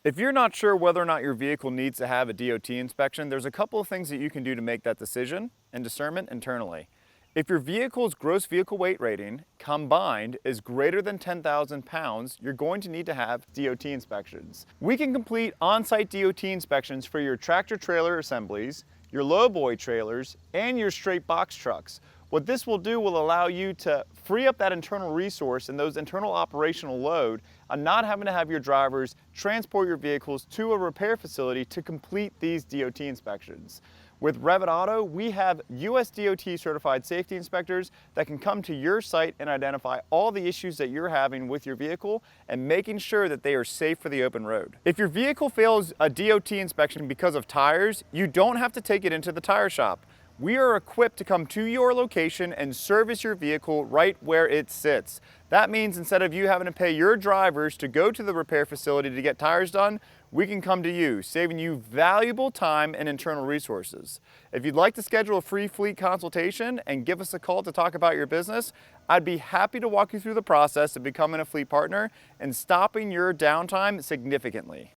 If you're not sure whether or not your vehicle needs to have a DOT inspection, there's a couple of things that you can do to make that decision and discernment internally. If your vehicle's gross vehicle weight rating combined is greater than 10,000 pounds, you're going to need to have DOT inspections. We can complete on-site DOT inspections for your tractor trailer assemblies, your lowboy trailers, and your straight box trucks. What this will do will allow you to free up that internal resource and those internal operational load on not having to have your drivers transport your vehicles to a repair facility to complete these DOT inspections. With Revit Auto, we have US DOT certified safety inspectors that can come to your site and identify all the issues that you're having with your vehicle and making sure that they are safe for the open road. If your vehicle fails a DOT inspection because of tires, you don't have to take it into the tire shop. We are equipped to come to your location and service your vehicle right where it sits. That means instead of you having to pay your drivers to go to the repair facility to get tires done, we can come to you, saving you valuable time and internal resources. If you'd like to schedule a free fleet consultation and give us a call to talk about your business, I'd be happy to walk you through the process of becoming a fleet partner and stopping your downtime significantly.